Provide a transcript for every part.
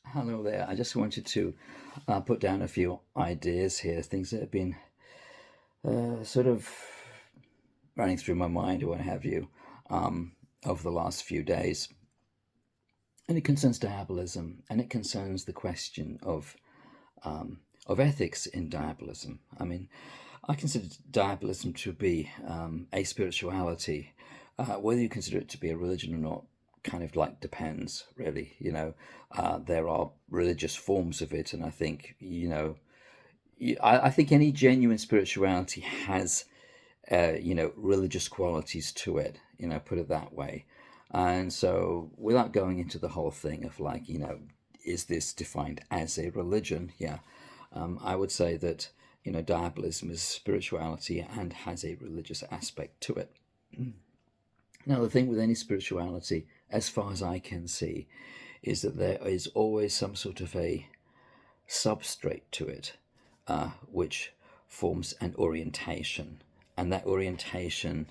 Hello there. I just wanted to put down a few ideas here, things that have been sort of running through my mind or what have you over the last few days. And it concerns diabolism, and it concerns the question of ethics in diabolism. I mean, I consider diabolism to be a spirituality. Whether you consider it to be a religion or not kind of like depends, really. There are religious forms of it, and I think, I think any genuine spirituality has, religious qualities to it, put it that way. And so, without going into the whole thing of like, is this defined as a religion? Yeah, I would say that, diabolism is spirituality and has a religious aspect to it. Now, the thing with any spirituality, as far as I can see, is that there is always some sort of a substrate to it, which forms an orientation. And that orientation,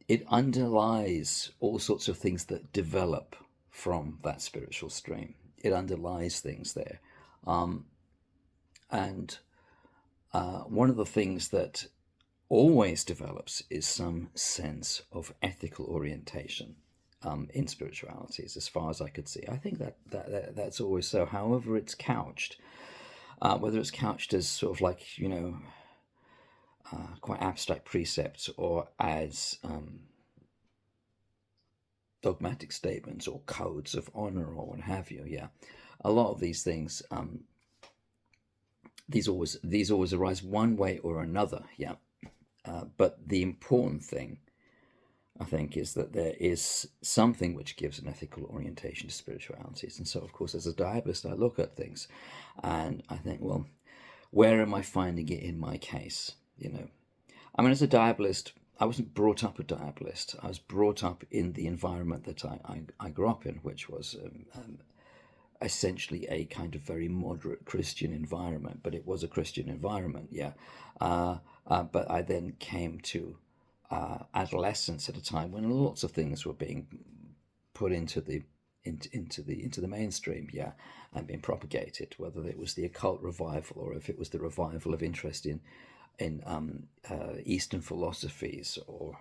it underlies all sorts of things that develop from that spiritual stream. It underlies things there. And one of the things that always develops is some sense of ethical orientation in spiritualities, as far as I could see. I think that's always so. However, it's couched, whether it's couched as sort of like quite abstract precepts or as dogmatic statements or codes of honor or what have you. Yeah, a lot of these things. These always arise one way or another. Yeah, but the important thing, I think, is that there is something which gives an ethical orientation to spiritualities. And so, of course, as a diabolist, I look at things and I think, well, where am I finding it in my case? I mean, as a diabolist, I wasn't brought up a diabolist. I was brought up in the environment that I grew up in, which was essentially a kind of very moderate Christian environment, but it was a Christian environment, yeah. But I then came to adolescence at a time when lots of things were being put into the mainstream, yeah, and being propagated, whether it was the occult revival or if it was the revival of interest in Eastern philosophies or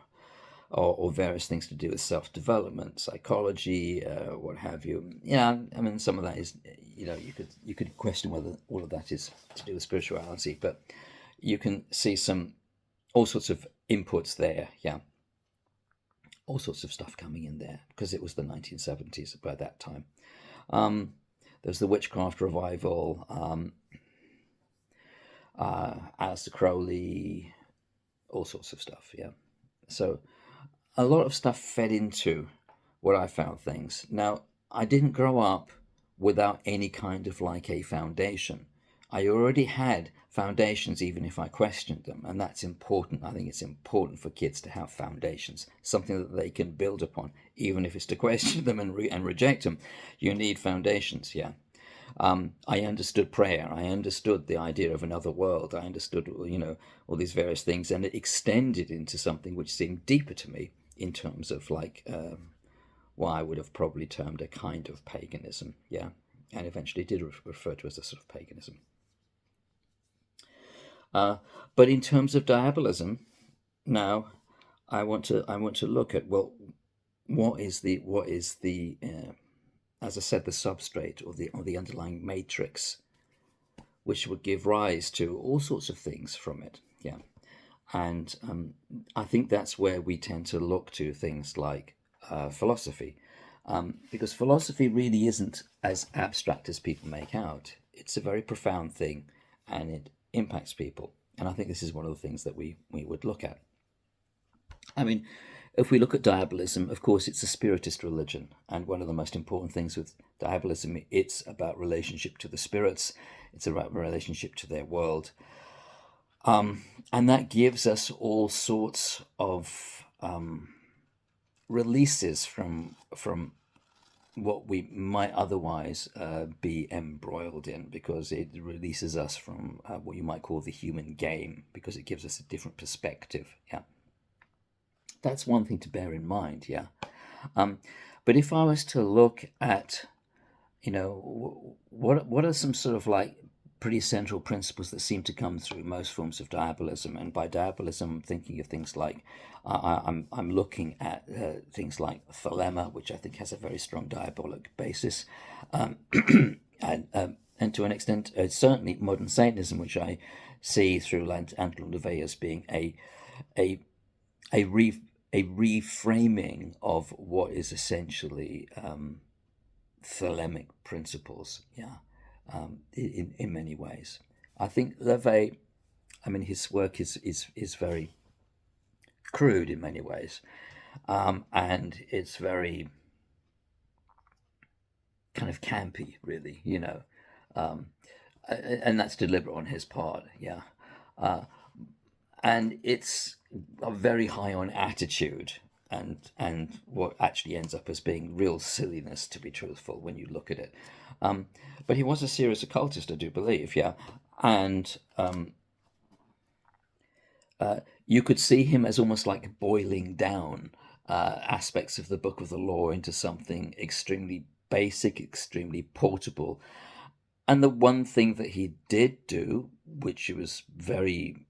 various things to do with self-development, psychology, what have you. Yeah, I mean, some of that is, you could question whether all of that is to do with spirituality, but you can see all sorts of inputs there. Yeah, all sorts of stuff coming in there because it was the 1970s by that time. There's the witchcraft revival, Aleister Crowley, all sorts of stuff. Yeah, so a lot of stuff fed into what I found things. Now, I didn't grow up without any kind of like a foundation. I already had foundations, even if I questioned them, and that's important. I think it's important for kids to have foundations, something that they can build upon, even if it's to question them and reject them. You need foundations, yeah. I understood prayer. I understood the idea of another world. I understood, all these various things, and it extended into something which seemed deeper to me in terms of like what I would have probably termed a kind of paganism, yeah, and eventually did refer to as a sort of paganism. But in terms of diabolism, now I want to look at, well, what is the as I said, the substrate or the underlying matrix, which would give rise to all sorts of things from it. Yeah, and I think that's where we tend to look to things like philosophy, because philosophy really isn't as abstract as people make out. It's a very profound thing, and it impacts people. And I think this is one of the things that we would look at. I mean, if we look at diabolism, of course, it's a spiritist religion, and one of the most important things with diabolism, it's about relationship to the spirits, it's about relationship to their world, and that gives us all sorts of releases from what we might otherwise be embroiled in, because it releases us from what you might call the human game, because it gives us a different perspective. Yeah, that's one thing to bear in mind. Yeah, but if I was to look at what are some sort of like pretty central principles that seem to come through most forms of diabolism? And by diabolism, I'm thinking of things like I'm looking at things like thelema, which I think has a very strong diabolic basis, and to an extent, certainly modern Satanism, which I see through Anton LaVey as being a a re, a reframing of what is essentially thelemic principles, in many ways. I think LaVey, I mean, his work is very crude in many ways, and it's very kind of campy, really, and that's deliberate on his part, and it's very high on attitude and what actually ends up as being real silliness, to be truthful, when you look at it. But he was a serious occultist, I do believe, and you could see him as almost like boiling down aspects of the Book of the Law into something extremely basic, extremely portable. And the one thing that he did do, which was very,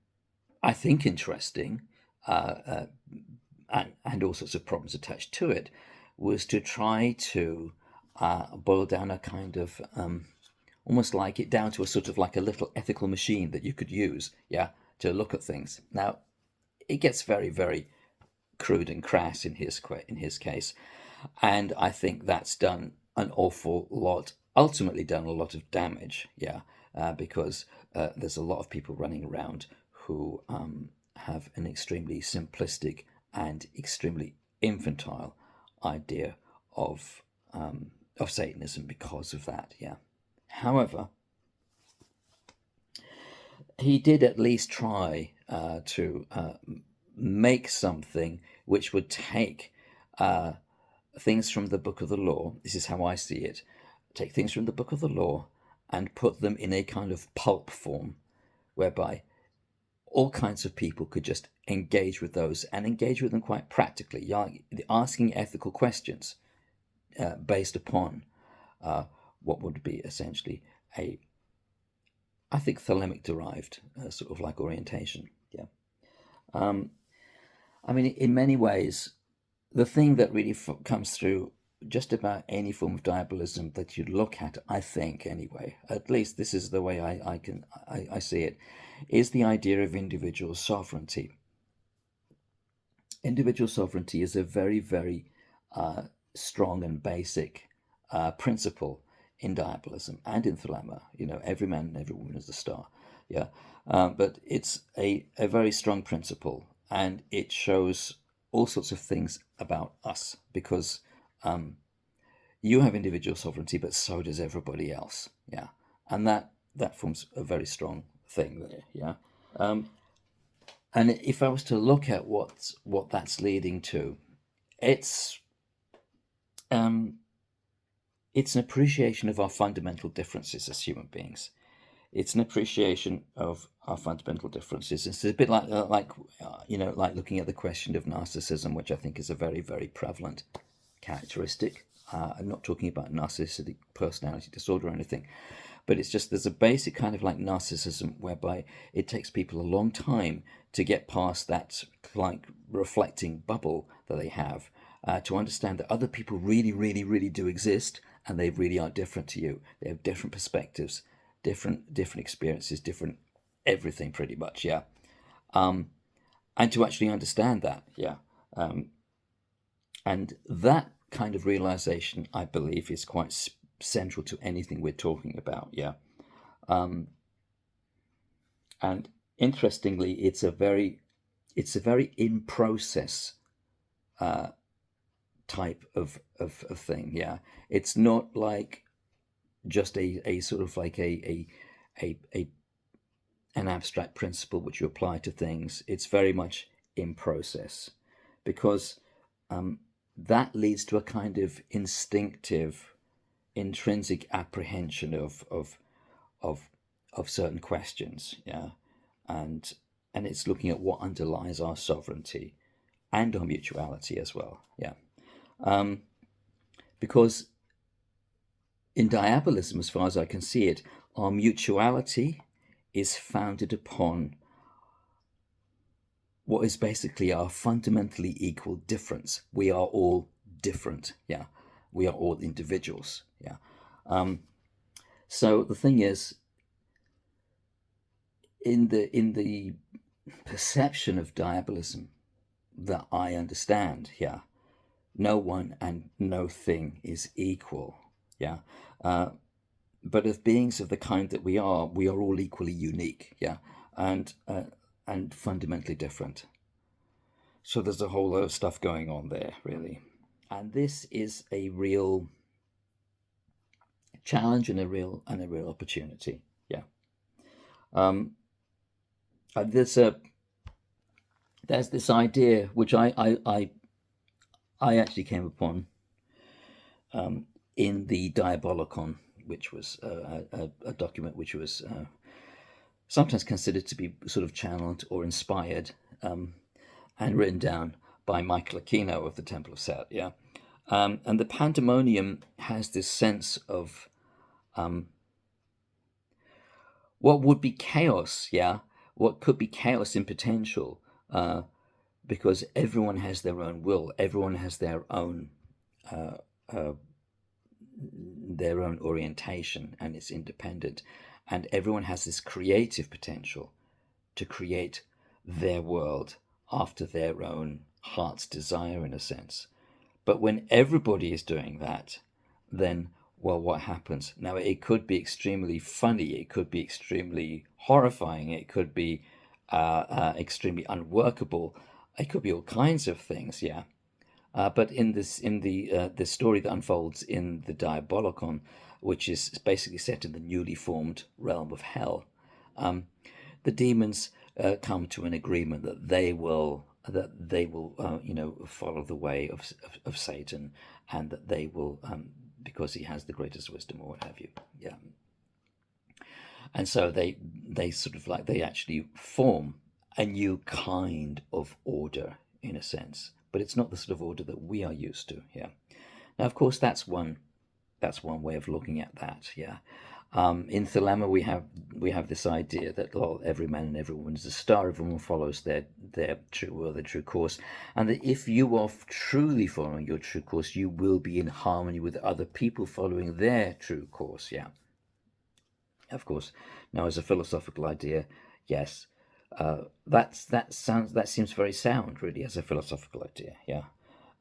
I think, interesting, and all sorts of problems attached to it, was to try to boil down a kind of almost like it down to a sort of like a little ethical machine that you could use, to look at things. Now, it gets very, very crude and crass in his case, and I think that's done an awful lot, ultimately done a lot of damage, because there's a lot of people running around who have an extremely simplistic and extremely infantile idea of Satanism because of that. However, he did at least try to make something which would take things from the Book of the Law. This is how I see it. Take things from the Book of the Law and put them in a kind of pulp form, whereby all kinds of people could just engage with those and engage with them quite practically, asking ethical questions based upon what would be essentially I think, thelemic derived sort of like orientation. I mean, in many ways, the thing that really comes through just about any form of diabolism that you look at, I think anyway, at least this is the way I see it, is the idea of individual sovereignty. Individual sovereignty is a very, very strong and basic principle in diabolism and in thelema. Every man and every woman is a star. But it's a very strong principle, and it shows all sorts of things about us, because you have individual sovereignty, but so does everybody else. And that forms a very strong thing there. And if I was to look at what that's leading to, it's an appreciation of our fundamental differences as human beings. It's an appreciation of our fundamental differences. It's a bit like looking at the question of narcissism, which I think is a very, very prevalent characteristic. I'm not talking about narcissistic personality disorder or anything, but it's just there's a basic kind of like narcissism whereby it takes people a long time to get past that like reflecting bubble that they have, to understand that other people really, really, really do exist, and they really are different to you. They have different perspectives, different experiences, different everything, pretty much. And to actually understand that, and that kind of realization, I believe, is quite central to anything we're talking about. And interestingly, it's a very in process type of thing. It's not like just a sort of like an abstract principle which you apply to things. It's very much in process, because that leads to a kind of instinctive, intrinsic apprehension of certain questions, and it's looking at what underlies our sovereignty and our mutuality as well, because in diabolism, as far as I can see it, our mutuality is founded upon what is basically our fundamentally equal difference. We are all different, yeah. We are all individuals, yeah. So the thing is, in the perception of diabolism that I understand, yeah, no one and no thing is equal, yeah. But as beings of the kind that we are all equally unique, yeah, and fundamentally different. So there's a whole lot of stuff going on there, really. And this is a real challenge and a real opportunity. Yeah. Um, there's this idea which I actually came upon in the Diabolicon, which was a document which was sometimes considered to be sort of channeled or inspired and written down by Michael Aquino of the Temple of Set. Yeah. And the pandemonium has this sense of what would be chaos, yeah, what could be chaos in potential, because everyone has their own will, everyone has their own orientation, and it's independent, and everyone has this creative potential to create their world after their own heart's desire, in a sense. But when everybody is doing that, then, well, what happens? Now, it could be extremely funny, it could be extremely horrifying, it could be extremely unworkable, it could be all kinds of things, yeah. But in the story that unfolds in the Diabolicon, which is basically set in the newly formed realm of hell, the demons come to an agreement that they will follow the way of Satan, and that they will, because he has the greatest wisdom or what have you, yeah. And so they sort of like, they actually form a new kind of order, in a sense, but it's not the sort of order that we are used to, yeah. Now, of course, that's one way of looking at that, yeah. In Thelema, we have this idea that, well, every man and every woman is a star. Everyone follows their true will, their true course, and that if you are truly following your true course, you will be in harmony with other people following their true course. Yeah, of course. Now, as a philosophical idea, yes, that seems very sound, really, as a philosophical idea. Yeah.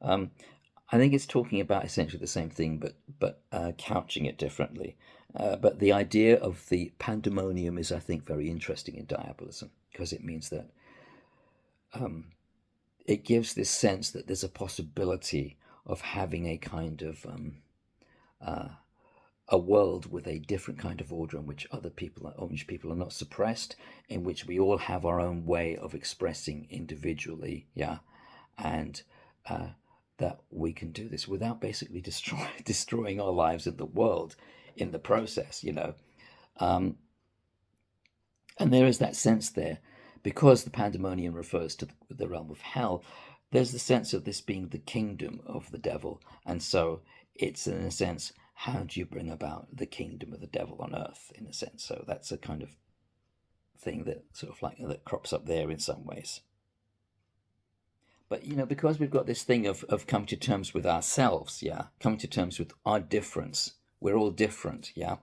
I think it's talking about essentially the same thing, but couching it differently. But the idea of the pandemonium is, I think, very interesting in diabolism, because it means that it gives this sense that there's a possibility of having a kind of a world with a different kind of order, in which people are not suppressed, in which we all have our own way of expressing individually, yeah, and that we can do this without basically destroying our lives in the world in the process, you know. And there is that sense there, because the pandemonium refers to the realm of hell. There's the sense of this being the kingdom of the devil, and so it's, in a sense, how do you bring about the kingdom of the devil on earth, in a sense. So that's a kind of thing that sort of like that crops up there in some ways. But, you know, because we've got this thing of coming to terms with ourselves, yeah, coming to terms with our difference. We're all different, yeah,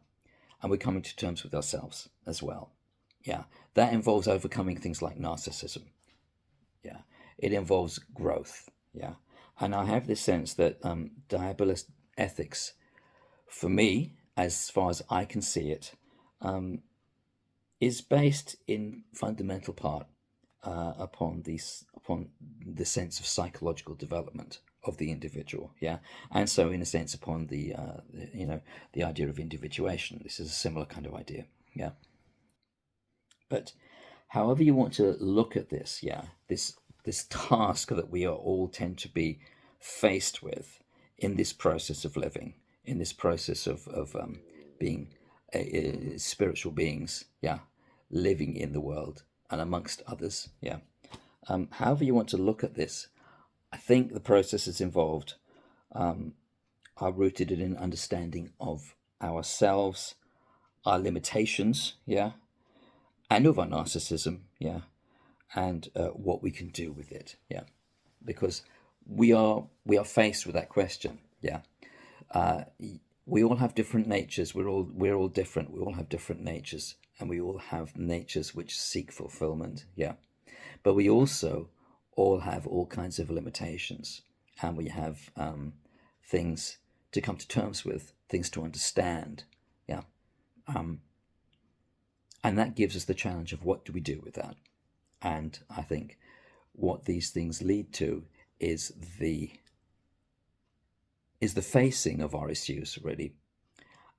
and we're coming to terms with ourselves as well, yeah. That involves overcoming things like narcissism, yeah. It involves growth, yeah. And I have this sense that diabolist ethics, for me, as far as I can see it, is based in fundamental part upon the sense of psychological development of the individual, yeah, and so in a sense upon the the idea of individuation. This is a similar kind of idea, yeah. But however you want to look at this, yeah, this task that we are all tend to be faced with in this process of living, in this process of being spiritual beings, yeah, living in the world and amongst others, yeah. However you want to look at this, I think the processes involved are rooted in an understanding of ourselves, our limitations, yeah, and of our narcissism, yeah, and what we can do with it, yeah, because we are faced with that question, yeah. We all have different natures. We're all different. We all have different natures, and we all have natures which seek fulfillment, yeah. But we also all have all kinds of limitations, and we have things to come to terms with, things to understand, yeah. And that gives us the challenge of what do we do with that. And I think what these things lead to is the facing of our issues, really,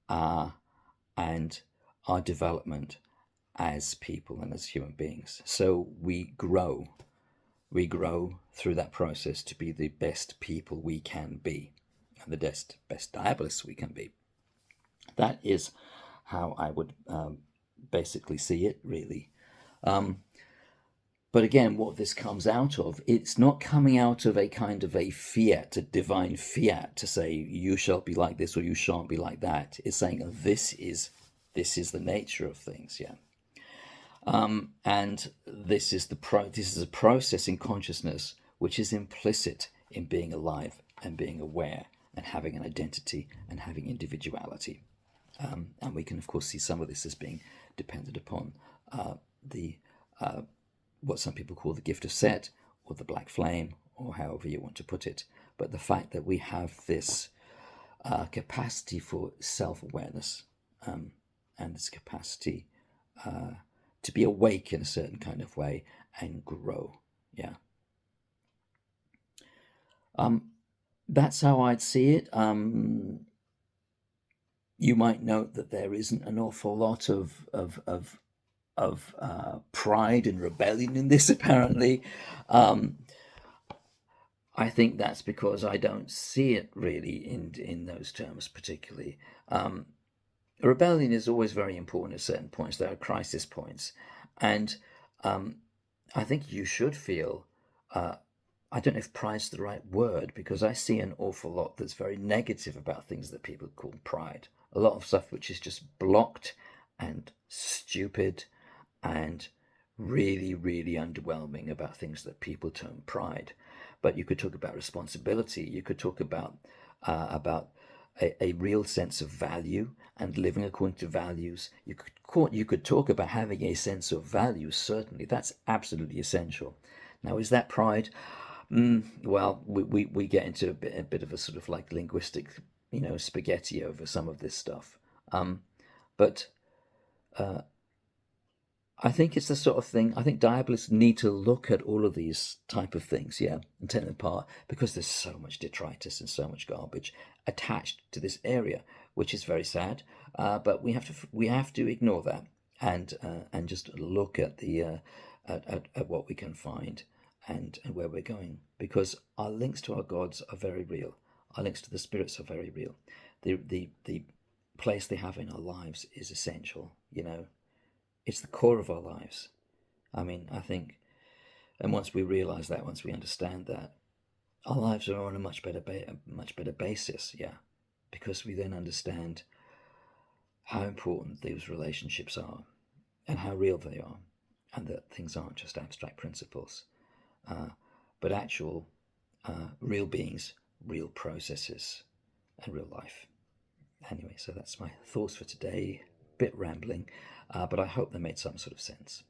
and our development as people and as human beings. So we grow through that process to be the best people we can be, and the best diabolists we can be. That is how I would basically see it, really. But again, what this comes out of, it's not coming out of a kind of a fiat, a divine fiat to say you shall be like this or you shan't be like that. It's saying this is the nature of things, yeah. And this is a process in consciousness which is implicit in being alive and being aware and having an identity and having individuality. And we can, of course, see some of this as being dependent upon the what some people call the gift of Set or the black flame, or however you want to put it. But the fact that we have this capacity for self-awareness and this capacity to be awake in a certain kind of way and grow, yeah. That's how I'd see it. You might note that there isn't an awful lot of pride and rebellion in this, apparently. I think that's because I don't see it really in those terms particularly. Rebellion is always very important at certain points. There are crisis points, and I think you should feel. I don't know if pride's the right word, because I see an awful lot that's very negative about things that people call pride. A lot of stuff which is just blocked and stupid and really, really underwhelming about things that people term pride. But you could talk about responsibility. You could talk about a real sense of value and living according to values. You could talk about having a sense of values. Certainly, that's absolutely essential. Now, is that pride? Well, we get into a bit of a sort of like linguistic, spaghetti over some of this stuff. But I think it's the sort of thing, I think diabolists need to look at all of these type of things, yeah, and take them apart, because there's so much detritus and so much garbage attached to this area, which is very sad. But we have to ignore that and just look at the at what we can find and where we're going, because our links to our gods are very real. Our links to the spirits are very real. The place they have in our lives is essential, It's the core of our lives. I mean, I think, and once we realize that, once we understand that, our lives are on a much better basis, yeah, because we then understand how important those relationships are and how real they are, and that things aren't just abstract principles, but actual real beings, real processes, and real life. Anyway, so that's my thoughts for today. Bit rambling, but I hope they made some sort of sense.